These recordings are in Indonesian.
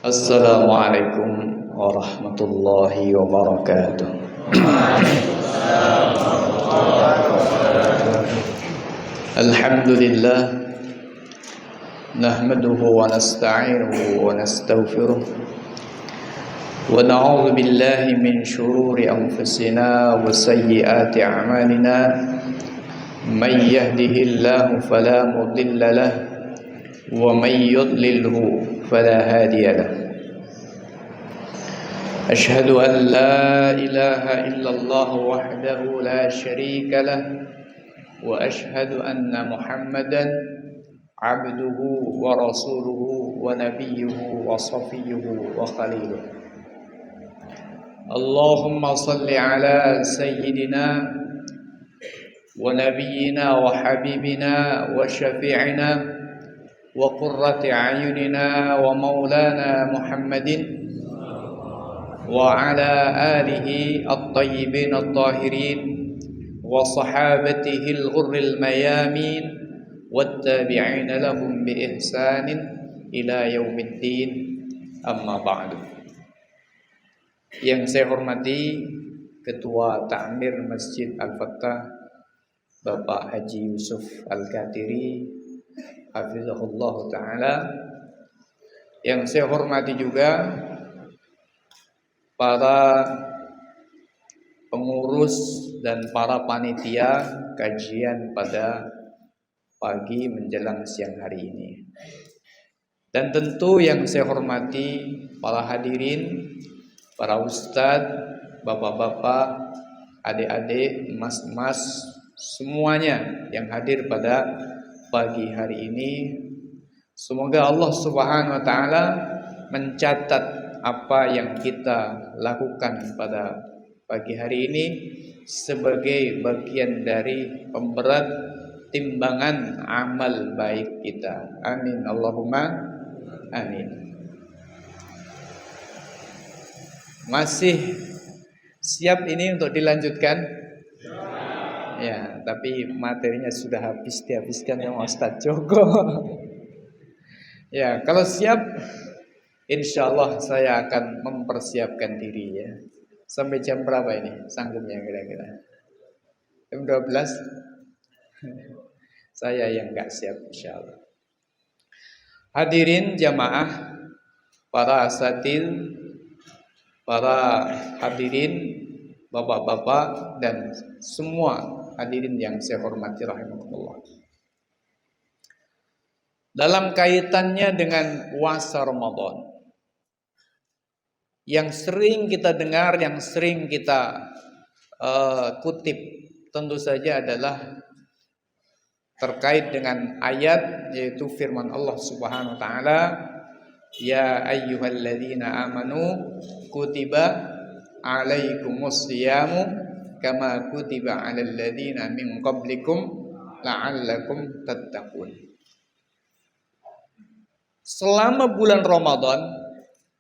Assalamualaikum warahmatullahi wabarakatuh. Alhamdulillah, nahmaduhu wa nasta'inuhu wa nastaghfiruh wa na'udzu billahi min shururi anfusina wa sayyiati a'malina. Man yahdihillahu fala mudilla lahu wa man yudlilhu fala hadiya lahu. Ashhadu an la ilaha illallah wahdahu la syarika lahu wa ashhadu anna Muhammadan abduhu wa rasuluhu wa nabiyyuhu wa safiyyuhu wa khaliluh. Allahumma salli ala sayyidina wa nabiyyina wa habibina wa syafi'ina wa qurrati a'yunina wa maulana Muhammadin wa ala alihi at-tayyibin at-tahirin wa sahabatihi al-ghurril mayamin wattabi'ina lahum bi ihsanin ila yaumiddin, amma ba'du. Yang saya hormati Ketua Ta'mir Masjid Al-Fattah Bapak Haji Yusuf Al-Qadiri hafizahullah ta'ala. Yang saya hormati juga para pengurus dan para panitia kajian pada pagi menjelang siang hari ini. Dan tentu yang saya hormati para hadirin, para ustadz, bapak-bapak, adik-adik, mas-mas, semuanya yang hadir pada pagi hari ini. Semoga Allah Subhanahu wa taala mencatat apa yang kita lakukan pada pagi hari ini sebagai bagian dari pemberat timbangan amal baik kita. Amin Allahumma amin. Masih siap ini untuk dilanjutkan? Ya, tapi materinya sudah habis dihabiskan sama Ustaz Joko. Ya, kalau siap, insyaallah saya akan mempersiapkan diri ya. Sampai jam berapa ini sanggupnya kira-kira? Jam 12? Saya yang enggak siap insyaallah. Hadirin jamaah, para asatidz, para hadirin, bapak-bapak dan semua hadirin yang saya hormati rahimakumullah. Dalam kaitannya dengan puasa Ramadan, yang sering kita dengar, yang sering kita kutip tentu saja adalah terkait dengan ayat, yaitu firman Allah Subhanahu wa taala, ya ayyuhalladzina amanu kutiba alaikumus shiyamu kama kutiba 'alal ladzina min qablikum la'allakum tattaqun. Selama bulan Ramadan,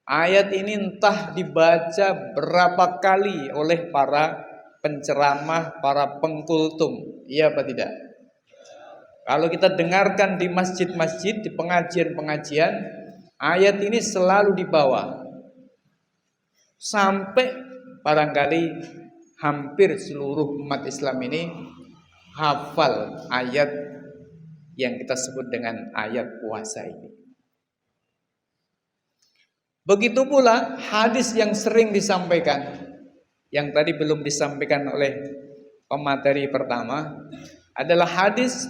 ayat ini entah dibaca berapa kali oleh para penceramah, para pengkultum, iya apa tidak? Kalau kita dengarkan di masjid-masjid, di pengajian-pengajian, ayat ini selalu dibawa. Sampai barangkali hampir seluruh umat Islam ini hafal ayat yang kita sebut dengan ayat puasa ini. Begitu pula hadis yang sering disampaikan, yang tadi belum disampaikan oleh pemateri pertama, adalah hadis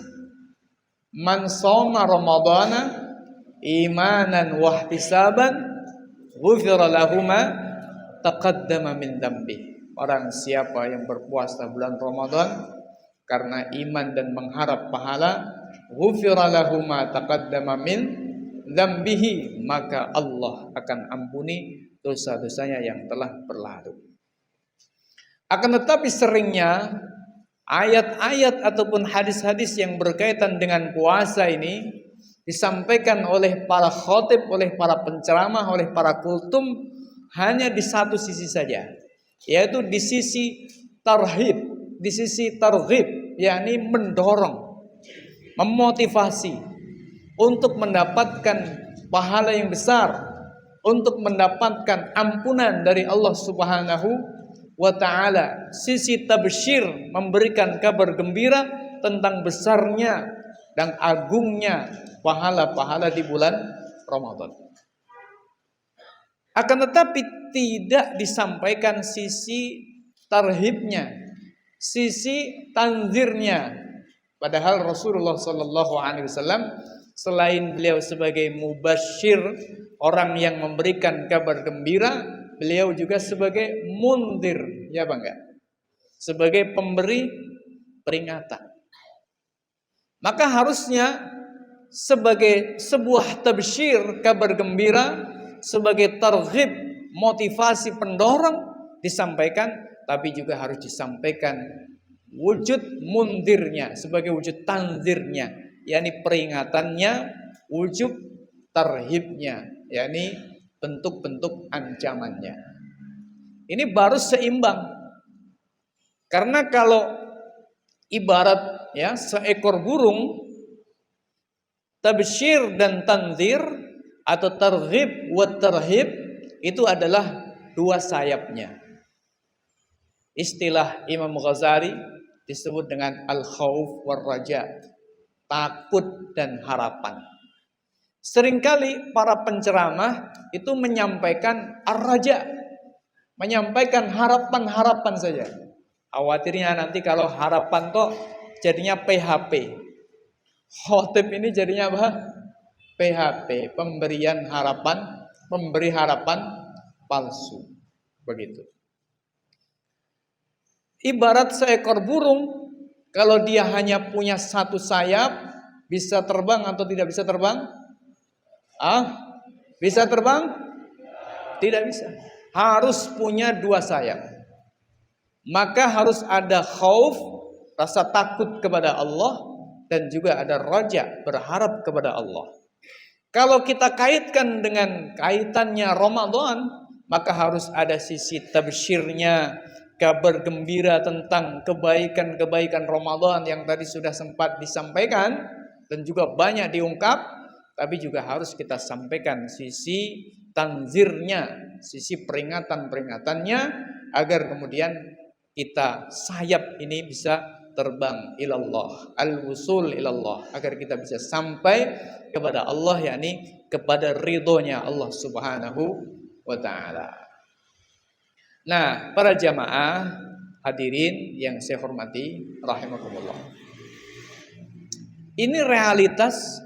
man shoma ramadhana imanan wa ihtisaban ghufira lahu ma taqaddama min dzambi. Orang siapa yang berpuasa bulan Ramadan karena iman dan mengharap pahala, ghufira lahu ma taqaddama min dzambihi, maka Allah akan ampuni dosa-dosanya yang telah berlalu. Akan tetapi seringnya ayat-ayat ataupun hadis-hadis yang berkaitan dengan puasa ini disampaikan oleh para khotib, oleh para penceramah, oleh para kultum hanya di satu sisi saja, yaitu di sisi tarhib, di sisi targhib, yakni mendorong, memotivasi untuk mendapatkan pahala yang besar, untuk mendapatkan ampunan dari Allah Subhanahu wa taala. Sisi tabsyir, memberikan kabar gembira tentang besarnya dan agungnya pahala-pahala di bulan Ramadan. Akan tetapi tidak disampaikan sisi tarhibnya, sisi tanzirnya. Padahal Rasulullah sallallahu alaihi wasallam selain beliau sebagai mubasyir, orang yang memberikan kabar gembira, beliau juga sebagai mundir, ya Bang ya? Sebagai pemberi peringatan. Maka harusnya sebagai sebuah tabsyir, kabar gembira, sebagai targhib, motivasi pendorong disampaikan, tapi juga harus disampaikan wujud mundirnya, sebagai wujud tanzirnya, yakni peringatannya, wujud tarhibnya, yakni bentuk-bentuk ancamannya. Ini baru seimbang. Karena kalau ibarat ya seekor burung, tabsyir dan tanzir atau targhib wa tarhib itu adalah dua sayapnya. Istilah Imam Ghazali disebut dengan al-khauf war raja, takut dan harapan. Seringkali para penceramah itu menyampaikan ar-raja, menyampaikan harapan-harapan saja. Khawatirnya nanti kalau harapan toh jadinya PHP. Khotib ini jadinya apa? PHP, pemberian harapan, memberi harapan palsu. Begitu. Ibarat seekor burung, kalau dia hanya punya satu sayap, bisa terbang atau tidak bisa terbang? Bisa terbang? Tidak bisa. Harus punya dua sayap. Maka harus ada khauf, rasa takut kepada Allah, dan juga ada raja, berharap kepada Allah. Kalau kita kaitkan dengan kaitannya Ramadan, maka harus ada sisi tabsyirnya, kabar gembira tentang kebaikan-kebaikan Ramadan yang tadi sudah sempat disampaikan dan juga banyak diungkap, tapi juga harus kita sampaikan sisi tanzirnya, sisi peringatan-peringatannya, agar kemudian kita sayap ini bisa terbang ilallah, al-wusul ilallah, agar kita bisa sampai kepada Allah, yakni kepada ridhonya Allah Subhanahu wa taala. Nah, para jamaah hadirin yang saya hormati rahimakumullah. Ini realitas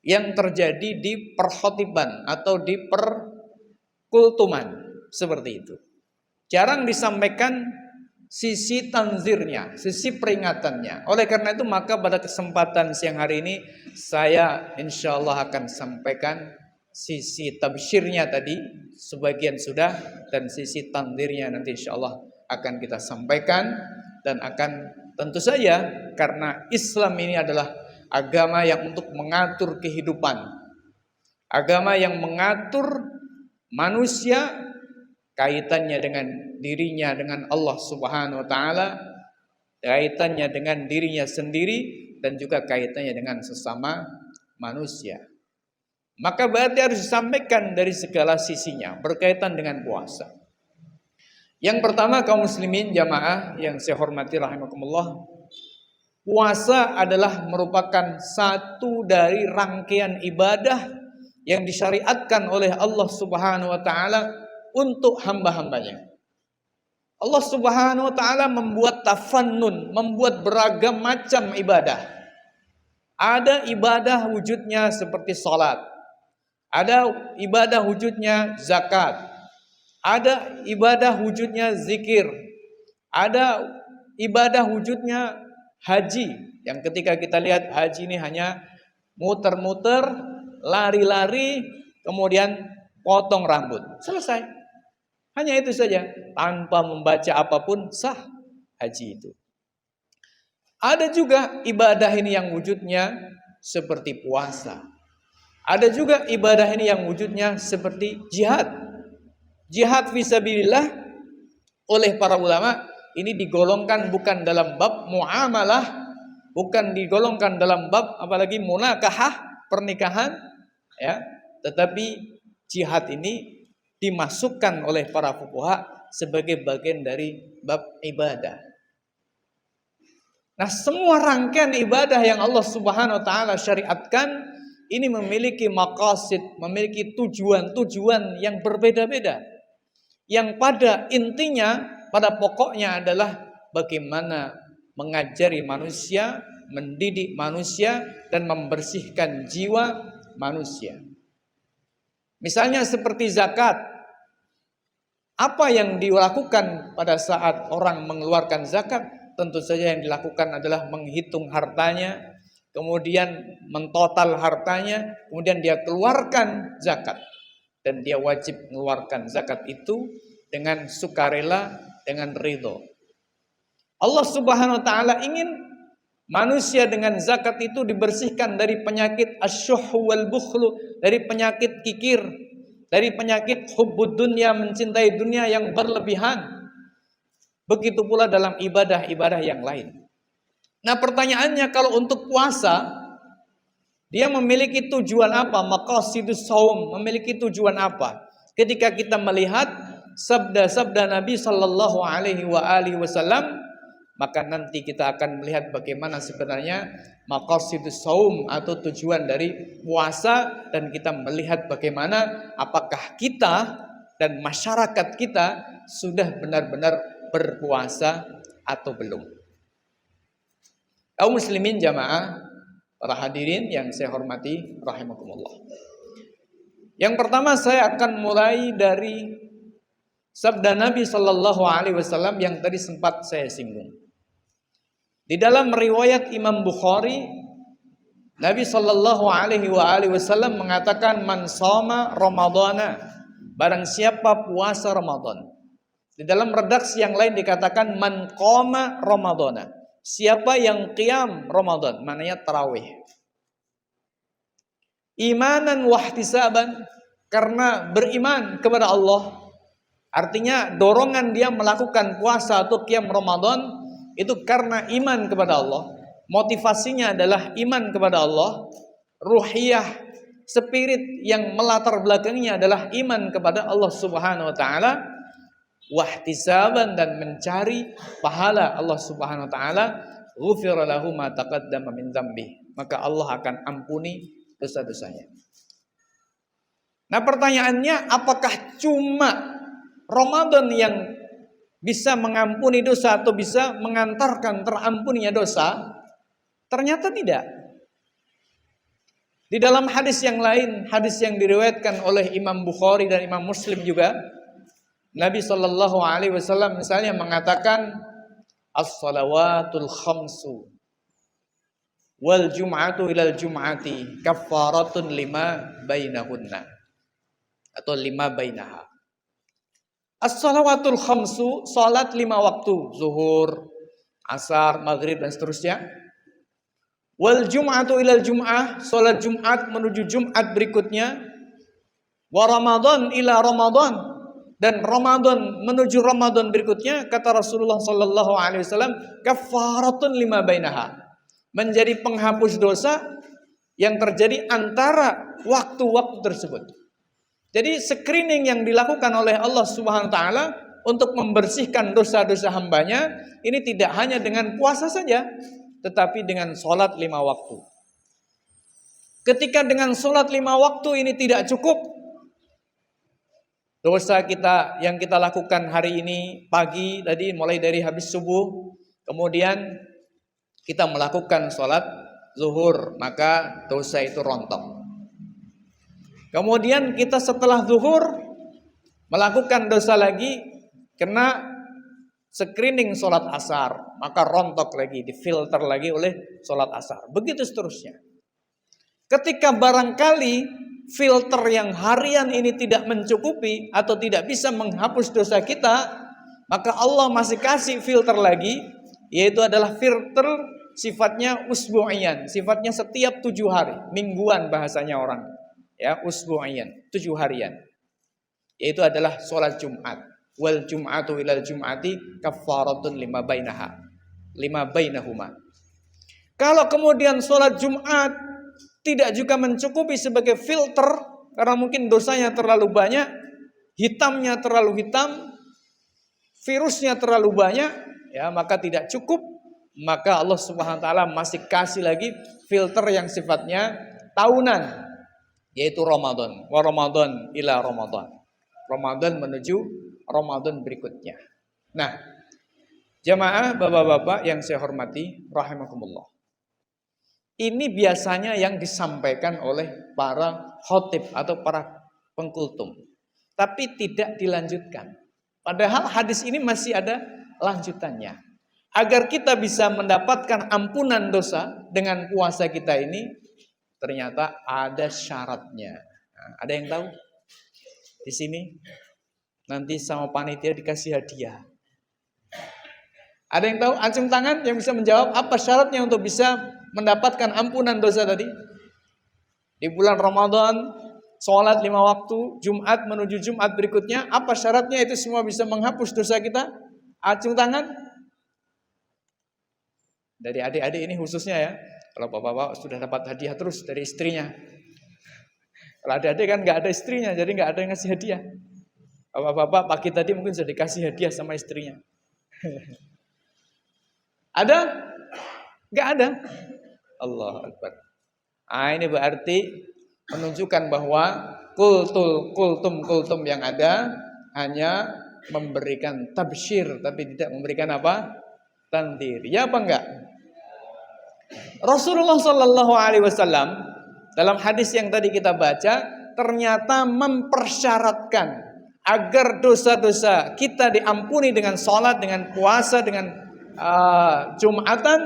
yang terjadi di perkhotiban atau di perkultuman seperti itu. Jarang disampaikan sisi tanzirnya, sisi peringatannya. Oleh karena itu maka pada kesempatan siang hari ini saya insyaallah akan sampaikan sisi tabsyirnya tadi, sebagian sudah, dan sisi tanzirnya nanti insyaallah akan kita sampaikan. Dan akan tentu saja karena Islam ini adalah agama yang untuk mengatur kehidupan, agama yang mengatur manusia, kaitannya dengan dirinya dengan Allah Subhanahu wa taala, kaitannya dengan dirinya sendiri, dan juga kaitannya dengan sesama manusia. Maka berarti harus disampaikan dari segala sisinya berkaitan dengan puasa. Yang pertama, kaum muslimin jamaah yang saya hormati rahimakumullah, puasa adalah merupakan satu dari rangkaian ibadah yang disyariatkan oleh Allah Subhanahu wa taala untuk hamba-hambanya. Allah Subhanahu wa taala membuat tafannun, membuat beragam macam ibadah. Ada ibadah wujudnya seperti salat. Ada ibadah wujudnya zakat. Ada ibadah wujudnya zikir. Ada ibadah wujudnya haji. Yang ketika kita lihat haji ini hanya muter-muter, lari-lari, kemudian potong rambut. Selesai. Hanya itu saja. Tanpa membaca apapun sah haji itu. Ada juga ibadah ini yang wujudnya seperti puasa. Ada juga ibadah ini yang wujudnya seperti jihad. Jihad fisabilillah oleh para ulama ini digolongkan bukan dalam bab muamalah, bukan digolongkan dalam bab apalagi munakahah, pernikahan, ya, tetapi jihad ini dimasukkan oleh para fuqaha sebagai bagian dari bab ibadah. Nah, semua rangkaian ibadah yang Allah Subhanahu wa taala syariatkan ini memiliki maqasid, memiliki tujuan-tujuan yang berbeda-beda. Yang pada intinya, pada pokoknya adalah bagaimana mengajari manusia, mendidik manusia, dan membersihkan jiwa manusia. Misalnya seperti zakat. Apa yang dilakukan pada saat orang mengeluarkan zakat? Tentu saja yang dilakukan adalah menghitung hartanya, kemudian mentotal hartanya, kemudian dia keluarkan zakat. Dan dia wajib mengeluarkan zakat itu dengan sukarela, dengan ridho. Allah Subhanahu wa taala ingin manusia dengan zakat itu dibersihkan dari penyakit asyuh wal bukhlu, dari penyakit kikir, dari penyakit hubbud dunya, mencintai dunia yang berlebihan. Begitu pula dalam ibadah-ibadah yang lain. Nah, pertanyaannya, kalau untuk puasa, dia memiliki tujuan apa? Maqasidus shaum, memiliki tujuan apa? Ketika kita melihat sabda-sabda Nabi sallallahu alaihi wasallam, maka nanti kita akan melihat bagaimana sebenarnya maqasidus shaum atau tujuan dari puasa, dan kita melihat bagaimana apakah kita dan masyarakat kita sudah benar-benar berpuasa atau belum. Kaum muslimin jamaah, para hadirin yang saya hormati rahimakumullah. Yang pertama saya akan mulai dari sabda Nabi sallallahu alaihi wasallam yang tadi sempat saya singgung. Di dalam riwayat Imam Bukhari, Nabi sallallahu alaihi wasallam mengatakan, man shoma ramadhana, barang siapa puasa Ramadan. Di dalam redaksi yang lain dikatakan man qama ramadhana, siapa yang qiyam Ramadan, maknanya tarawih. Imanan wahtisaban, karena beriman kepada Allah. Artinya dorongan dia melakukan puasa atau qiyam Ramadan itu karena iman kepada Allah. Motivasinya adalah iman kepada Allah. Ruhiyah, spirit yang melatar belakangnya adalah iman kepada Allah Subhanahu wa taala. Wahtisaban, dan mencari pahala Allah Subhanahu wa taala. Ghufira lahu ma taqaddama min dzambi, maka Allah akan ampuni dosa-dosanya. Nah, pertanyaannya, apakah cuma Ramadan yang bisa mengampuni dosa atau bisa mengantarkan terampuninya dosa? Ternyata tidak. Di dalam hadis yang lain, hadis yang diriwayatkan oleh Imam Bukhari dan Imam Muslim juga, Nabi sallallahu alaihi wasallam misalnya mengatakan, as-salawatul khamsu wal jum'atu ilal jum'ati kaffaratun lima bainahunna, atau lima bainaha. As-salawatul khamsu, salat 5 waktu, zuhur, asar, maghrib, dan seterusnya. Wal jum'atu ilal jum'ah, salat Jumat menuju Jumat berikutnya. Wa Ramadan ila Ramadan, dan Ramadan menuju Ramadan berikutnya, kata Rasulullah sallallahu alaihi wasallam, kaffaratun lima bainaha, menjadi penghapus dosa yang terjadi antara waktu-waktu tersebut. Jadi screening yang dilakukan oleh Allah Subhanahu wa taala untuk membersihkan dosa-dosa hambanya ini tidak hanya dengan puasa saja, tetapi dengan sholat 5 waktu. Ketika dengan sholat 5 waktu ini tidak cukup, dosa kita yang kita lakukan hari ini pagi tadi mulai dari habis subuh, kemudian kita melakukan sholat zuhur, maka dosa itu rontok. Kemudian kita setelah zuhur melakukan dosa lagi, kena screening sholat asar, maka rontok lagi, difilter lagi oleh sholat asar. Begitu seterusnya. Ketika barangkali filter yang harian ini tidak mencukupi atau tidak bisa menghapus dosa kita, maka Allah masih kasih filter lagi, yaitu adalah filter sifatnya usbu'iyan, sifatnya setiap 7 hari, mingguan bahasanya orang. Ya, usbu'iyan, 7 harian. Yaitu adalah sholat Jumat. Wal jum'atu ilal jum'ati kaffaratun lima bainaha, lima bainahuma. Kalau kemudian sholat Jumat tidak juga mencukupi sebagai filter, karena mungkin dosanya terlalu banyak, hitamnya terlalu hitam, virusnya terlalu banyak, ya maka tidak cukup. Maka Allah Subhanahu wa taala masih kasih lagi filter yang sifatnya tahunan, yaitu Ramadan. Wa Ramadan ila Ramadan. Ramadan menuju Ramadan berikutnya. Nah, jamaah bapak-bapak yang saya hormati rahimakumullah. Ini biasanya yang disampaikan oleh para khotib atau para pengkultum, tapi tidak dilanjutkan. Padahal hadis ini masih ada lanjutannya. Agar kita bisa mendapatkan ampunan dosa dengan puasa kita ini, ternyata ada syaratnya. Nah, ada yang tahu? Di sini nanti sama panitia dikasih hadiah. Ada yang tahu? Acung tangan yang bisa menjawab apa syaratnya untuk bisa mendapatkan ampunan dosa tadi? Di bulan Ramadan, sholat 5 waktu, Jumat menuju Jumat berikutnya, apa syaratnya itu semua bisa menghapus dosa kita? Acung tangan. Dari adik-adik ini khususnya ya. Kalau bapak-bapak sudah dapat hadiah terus dari istrinya. Kalau adik-adik kan nggak ada istrinya, jadi nggak ada yang ngasih hadiah. Bapak-bapak pagi tadi mungkin sudah dikasih hadiah sama istrinya. Ada? Nggak ada. Allah Akbar. Nah, ini berarti menunjukkan bahwa kultum yang ada hanya memberikan tabsyir, tapi tidak memberikan apa? Tandir. Ya apa enggak? Rasulullah Shallallahu Alaihi Wasallam dalam hadis yang tadi kita baca ternyata mempersyaratkan agar dosa-dosa kita diampuni dengan sholat, dengan puasa, dengan Jumatan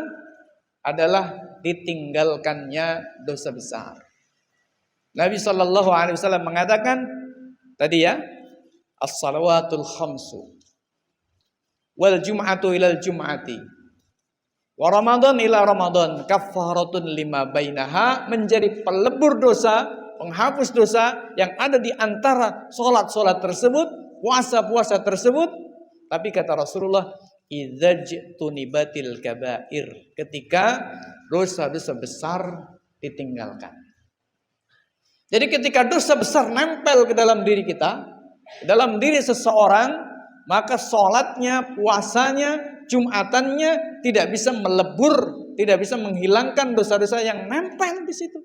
adalah ditinggalkannya dosa besar. Nabi Shallallahu Alaihi Wasallam mengatakan tadi ya, as-salawatul khamsu wal jum'atu ilal jum'ati wa Ramadan ila Ramadan kafaratun lima bainaha, menjadi pelebur dosa, penghapus dosa yang ada di antara solat-solat tersebut, puasa-puasa tersebut. Tapi kata Rasulullah, idzajtunibatil kabair, ketika dosa-dosa besar ditinggalkan. Jadi ketika dosa besar nempel ke dalam diri kita, dalam diri seseorang, maka sholatnya, puasanya, Jumatannya tidak bisa melebur, tidak bisa menghilangkan dosa-dosa yang nempel di situ.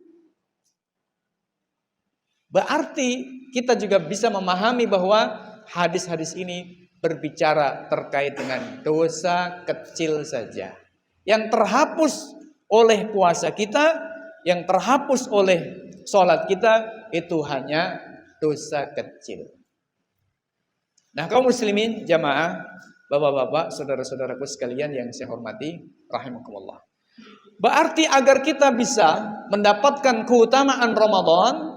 Berarti kita juga bisa memahami bahwa hadis-hadis ini berbicara terkait dengan dosa kecil saja. Yang terhapus oleh puasa kita, yang terhapus oleh sholat kita, itu hanya dosa kecil. Nah, kaum muslimin, jamaah, bapak-bapak, saudara-saudaraku sekalian yang saya hormati, rahimakumullah. Berarti agar kita bisa mendapatkan keutamaan Ramadan,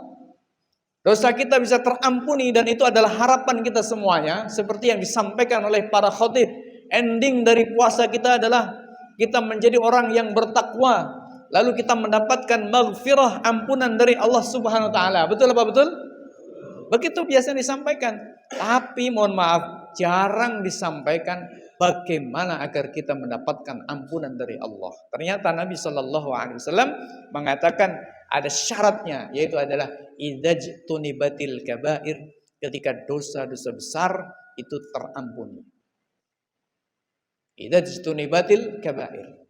dosa kita bisa terampuni, dan itu adalah harapan kita semuanya, seperti yang disampaikan oleh para khotib. Ending dari puasa kita adalah kita menjadi orang yang bertakwa, lalu kita mendapatkan maghfirah, ampunan dari Allah Subhanahu wa taala. Betul apa betul? Begitu biasa disampaikan. Tapi mohon maaf, jarang disampaikan bagaimana agar kita mendapatkan ampunan dari Allah. Ternyata Nabi Shallallahu Alaihi Wasallam mengatakan ada syaratnya, yaitu adalah idzajtunibatil kabair, ketika dosa-dosa besar itu terampuni. Idzajtunibatil kabair.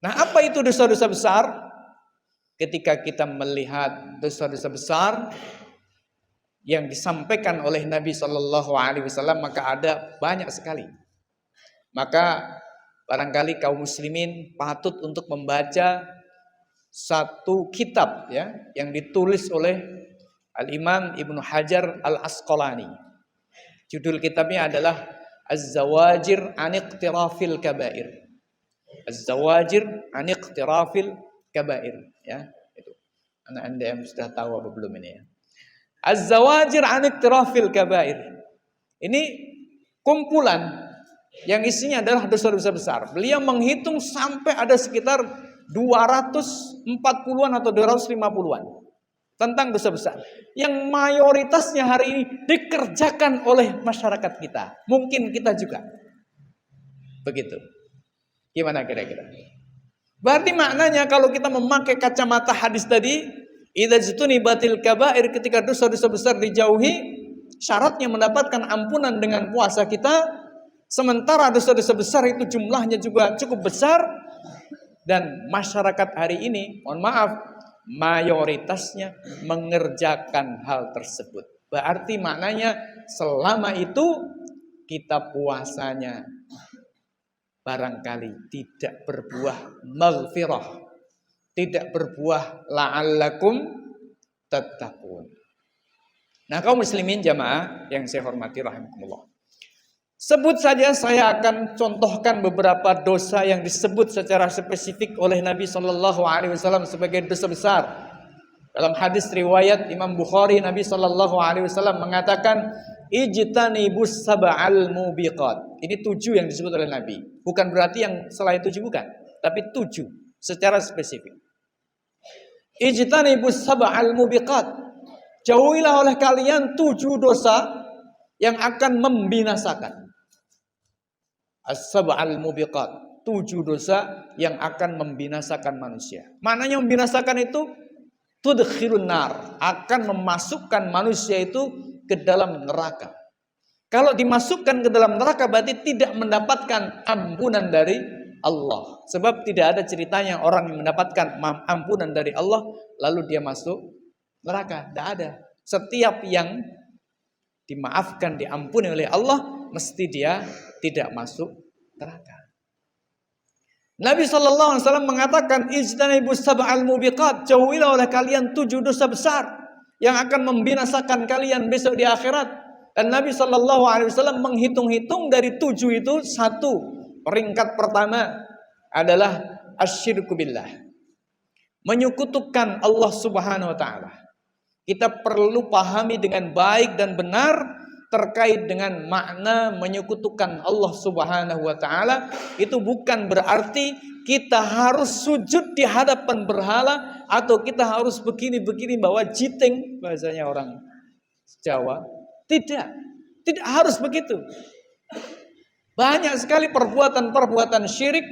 Nah, apa itu dosa-dosa besar? Ketika kita melihat dosa-dosa besar yang disampaikan oleh Nabi Shallallahu Alaihi Wasallam, maka ada banyak sekali. Maka barangkali kaum muslimin patut untuk membaca satu kitab ya yang ditulis oleh Al-Imam Ibnu Hajar Al-Asqalani. Judul kitabnya adalah Az-Zawajir an Iqtirafil Kabair. Az-Zawajir an Iqtirafil Kabair, ya itu. Anda yang sudah tahu apa belum ini ya? Az-Zawajir an Iqtirafil Kabair. Ini kumpulan yang isinya adalah dosa-dosa besar. Beliau menghitung sampai ada sekitar 240-an atau 250-an tentang dosa besar, yang mayoritasnya hari ini dikerjakan oleh masyarakat kita. Mungkin kita juga begitu. Gimana kira-kira? Berarti maknanya kalau kita memakai kacamata hadis tadi, Idza jutunibatil kabair, ketika dosa-dosa besar dijauhi, syaratnya mendapatkan ampunan dengan puasa kita. Sementara dosa-dosa besar itu jumlahnya juga cukup besar, dan masyarakat hari ini, mohon maaf, mayoritasnya mengerjakan hal tersebut. Berarti maknanya selama itu kita puasanya barangkali tidak berbuah maghfirah, tidak berbuah la'allakum tattaqun. Nah, kaum muslimin jamaah yang saya hormati rahimakumullah. Sebut saja, saya akan contohkan beberapa dosa yang disebut secara spesifik oleh Nabi Shallallahu Alaihi Wasallam sebagai dosa besar. Dalam hadis riwayat Imam Bukhari, Nabi Shallallahu Alaihi Wasallam mengatakan, ijtanibus sab'al mubiqat. Ini 7 yang disebut oleh Nabi. Bukan berarti yang selain 7 bukan, tapi 7 secara spesifik. Ijtanibus sab'al mubiqat. Jauhilah oleh kalian 7 dosa yang akan membinasakan. As-sab'al mubiqat, 7 dosa yang akan membinasakan manusia. Maknanya membinasakan itu tudkhilun nar, akan memasukkan manusia itu ke dalam neraka. Kalau dimasukkan ke dalam neraka berarti tidak mendapatkan ampunan dari Allah. Sebab tidak ada ceritanya orang yang mendapatkan ampunan dari Allah lalu dia masuk neraka. Tidak ada. Setiap yang dimaafkan, diampuni oleh Allah, mesti dia tidak masuk neraka. Nabi SAW mengatakan, ijtanibus sab'al mubiqat, jauhilah oleh kalian 7 dosa besar yang akan membinasakan kalian besok di akhirat. Dan Nabi SAW menghitung-hitung dari 7 itu, 1 peringkat pertama adalah asyirku billah, menyekutukan Allah Subhanahu wa taala. Kita perlu pahami dengan baik dan benar terkait dengan makna menyekutukan Allah Subhanahu wa taala. Itu bukan berarti kita harus sujud di hadapan berhala atau kita harus begini-begini bawa jiting, bahasanya orang Jawa. Tidak harus begitu. Banyak sekali perbuatan-perbuatan syirik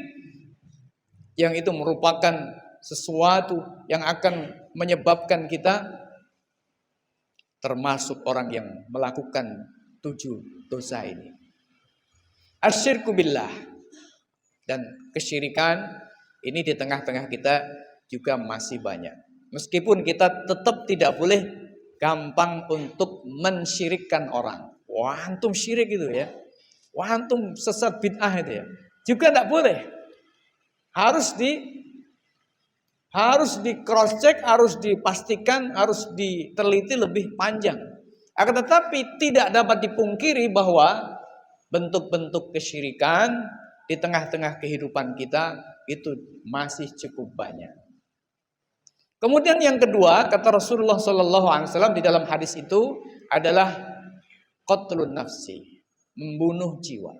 yang itu merupakan sesuatu yang akan menyebabkan kita termasuk orang yang melakukan 7 dosa ini. Asyirku billah, dan kesyirikan ini di tengah-tengah kita juga masih banyak. Meskipun kita tetap tidak boleh gampang untuk mensyirikkan orang. Wah, antum syirik itu ya. Wah, antum sesat bid'ah itu ya. Juga tidak boleh. Harus di cross check, harus dipastikan, harus diteliti lebih panjang. Akan tetapi tidak dapat dipungkiri bahwa bentuk-bentuk kesyirikan di tengah-tengah kehidupan kita itu masih cukup banyak. Kemudian yang kedua, kata Rasulullah SAW di dalam hadis itu adalah qatlun nafsi, membunuh jiwa.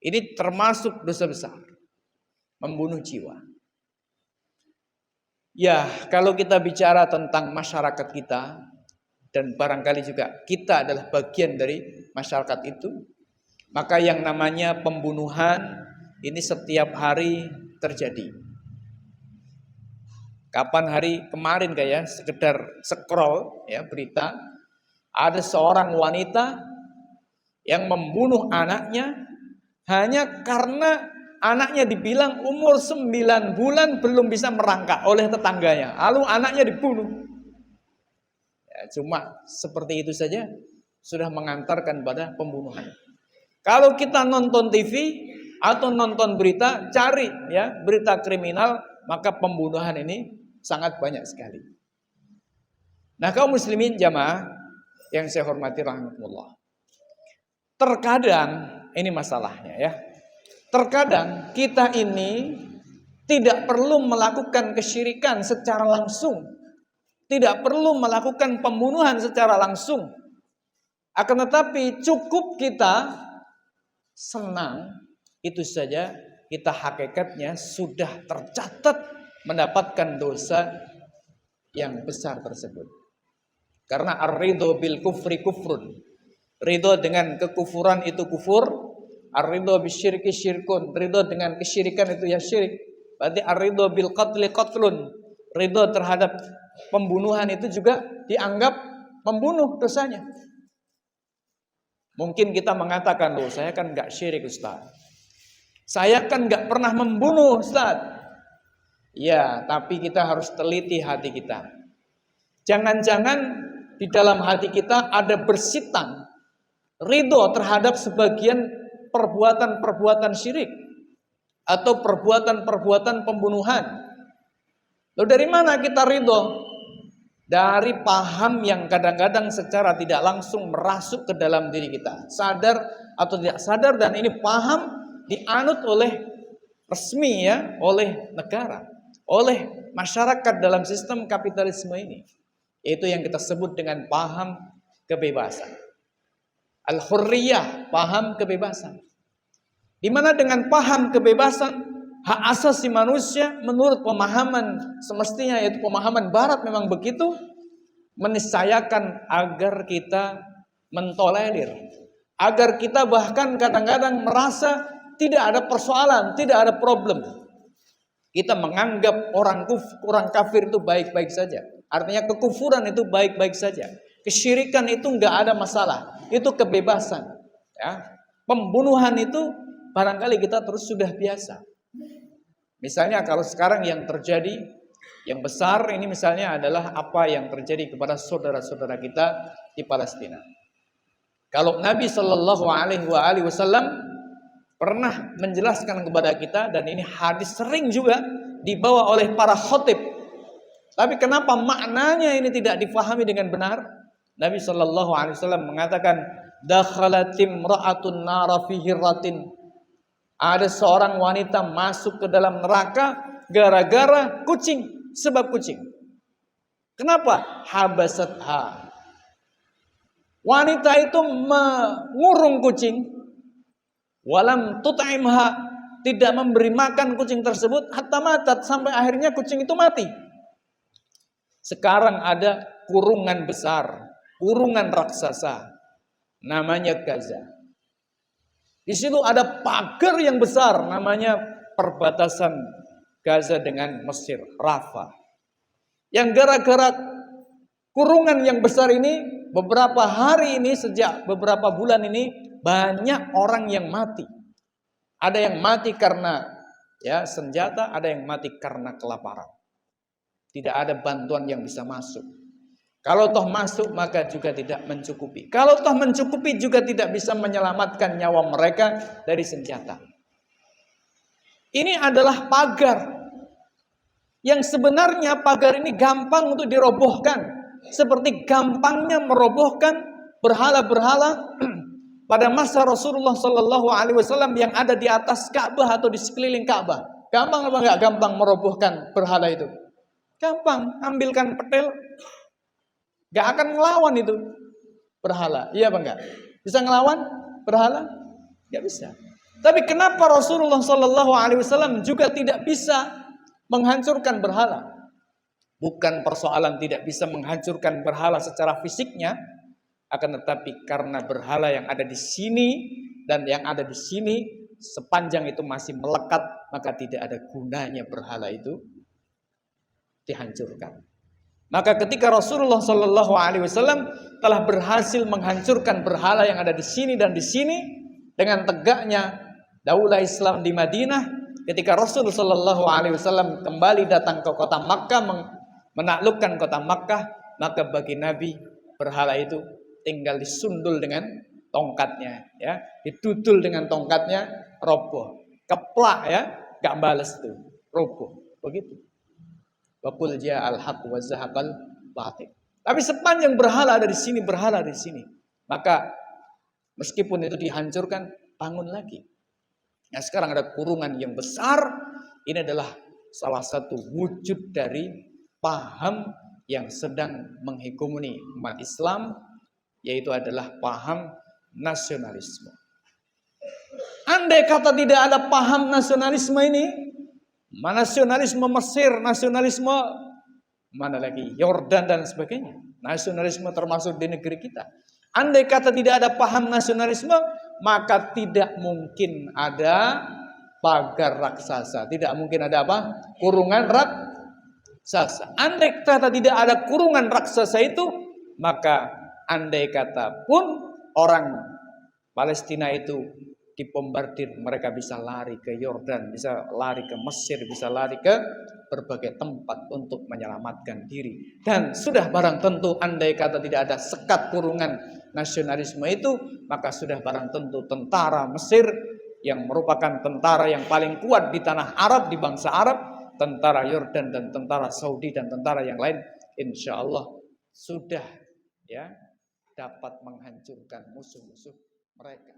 Ini termasuk dosa besar, membunuh jiwa. Ya, kalau kita bicara tentang masyarakat kita, dan barangkali juga kita adalah bagian dari masyarakat itu, maka yang namanya pembunuhan ini setiap hari terjadi. Kapan hari kemarin kayak sekedar scroll ya berita, ada seorang wanita yang membunuh anaknya hanya karena anaknya dibilang umur 9 bulan belum bisa merangkak oleh tetangganya. Lalu anaknya dibunuh. Ya, cuma seperti itu saja sudah mengantarkan pada pembunuhan. Kalau kita nonton TV atau nonton berita, cari ya berita kriminal, maka pembunuhan ini sangat banyak sekali. Nah, kaum muslimin jamaah yang saya hormati rahimakumullah. Terkadang ini masalahnya ya. Terkadang kita ini tidak perlu melakukan kesyirikan secara langsung. Tidak perlu melakukan pembunuhan secara langsung. Akan tetapi cukup kita senang, itu saja kita hakikatnya sudah tercatat mendapatkan dosa yang besar tersebut. Karena ar-ridho bil kufri kufrun. Ridho dengan kekufuran itu kufur. Ar-ridho bisyirki syirkun, ridho dengan kesyirikan itu ya syirik. Berarti ar-ridho bil qatli qatlun, ridho terhadap pembunuhan itu juga dianggap membunuh dosanya. Mungkin kita mengatakan, loh saya kan gak syirik Ustaz. Saya kan gak pernah membunuh Ustaz. Ya, tapi kita harus teliti hati kita. Jangan-jangan di dalam hati kita ada bersitan ridho terhadap sebagian perbuatan-perbuatan syirik atau perbuatan-perbuatan pembunuhan. Lalu dari mana kita ridho? Dari paham yang kadang-kadang secara tidak langsung merasuk ke dalam diri kita, sadar atau tidak sadar, dan ini paham dianut oleh resmi ya, oleh negara, oleh masyarakat dalam sistem kapitalisme ini. Itu yang kita sebut dengan paham kebebasan. Al-hurriyah, paham kebebasan. Di mana dengan paham kebebasan, hak asasi manusia menurut pemahaman semestinya, yaitu pemahaman barat memang begitu, meniscayakan agar kita mentolerir, agar kita bahkan kadang-kadang merasa tidak ada persoalan, tidak ada problem. Kita menganggap orang kafir itu baik-baik saja. Artinya kekufuran itu baik-baik saja. Kesyirikan itu enggak ada masalah. Itu kebebasan. Ya. Pembunuhan itu barangkali kita terus sudah biasa. Misalnya kalau sekarang yang terjadi yang besar ini misalnya adalah apa yang terjadi kepada saudara-saudara kita di Palestina. Kalau Nabi Shallallahu Alaihi Wasallam pernah menjelaskan kepada kita, dan ini hadis sering juga dibawa oleh para khatib. Tapi kenapa maknanya ini tidak difahami dengan benar? Nabi Shallallahu Alaihi Wasallam mengatakan, "Dakhalatim ra'atun nara fi hirratin." Ada seorang wanita masuk ke dalam neraka gara-gara kucing, sebab kucing. Kenapa? Habasatha. Wanita itu mengurung kucing, walam tut'imha, tidak memberi makan kucing tersebut, hatta matat, sampai akhirnya kucing itu mati. Sekarang ada kurungan besar, kurungan raksasa, namanya Gaza. Di situ ada pagar yang besar, namanya perbatasan Gaza dengan Mesir, Rafah. Yang gara-gara kurungan yang besar ini, beberapa hari ini, sejak beberapa bulan ini, banyak orang yang mati. Ada yang mati karena senjata, ada yang mati karena kelaparan. Tidak ada bantuan yang bisa masuk. Kalau toh masuk maka juga tidak mencukupi. Kalau toh mencukupi juga tidak bisa menyelamatkan nyawa mereka dari senjata. Ini adalah pagar yang sebenarnya pagar ini gampang untuk dirobohkan. Seperti gampangnya merobohkan berhala-berhala pada masa Rasulullah Sallallahu Alaihi Wasallam yang ada di atas Ka'bah atau di sekeliling Ka'bah. Gampang apa enggak gampang merobohkan berhala itu? Gampang, ambilkan petel, gak akan ngelawan itu berhala. Iya apa enggak? Bisa ngelawan berhala? Gak bisa. Tapi kenapa Rasulullah Sallallahu Alaihi Wasallam juga tidak bisa menghancurkan berhala? Bukan persoalan tidak bisa menghancurkan berhala secara fisiknya, akan tetapi karena berhala yang ada di sini dan yang ada di sini sepanjang itu masih melekat, maka tidak ada gunanya berhala itu dihancurkan. Maka ketika Rasulullah Shallallahu Alaihi Wasallam telah berhasil menghancurkan berhala yang ada di sini dan di sini dengan tegaknya daulah Islam di Madinah, ketika Rasulullah Shallallahu Alaihi Wasallam kembali datang ke kota Makkah, menaklukkan kota Makkah, maka bagi Nabi berhala itu tinggal disundul dengan tongkatnya, ya, ditutul dengan tongkatnya, roboh, keplak, ya, gak balas itu, roboh, begitu. Waqul ja'al haqq wa zahaqal batil. Tapi sepanjang berhala ada di sini, berhala ada di sini, maka meskipun itu dihancurkan, bangun lagi. Nah, sekarang ada kurungan yang besar. Ini adalah salah satu wujud dari paham yang sedang menghegemoni umat Islam, yaitu adalah paham nasionalisme. Andai kata tidak ada paham nasionalisme ini, nasionalisme Mesir, nasionalisme mana lagi, Yordan dan sebagainya, nasionalisme termasuk di negeri kita. Andai kata tidak ada paham nasionalisme, maka tidak mungkin ada pagar raksasa, tidak mungkin ada apa? Kurungan Andai kata tidak ada kurungan raksasa itu, maka andai kata pun orang Palestina itu dibombardir, mereka bisa lari ke Yordan, bisa lari ke Mesir, bisa lari ke berbagai tempat untuk menyelamatkan diri. Dan sudah barang tentu andai kata tidak ada sekat kurungan nasionalisme itu, maka sudah barang tentu tentara Mesir yang merupakan tentara yang paling kuat di tanah Arab, di bangsa Arab, tentara Yordan dan tentara Saudi dan tentara yang lain, insya Allah sudah ya dapat menghancurkan musuh-musuh mereka.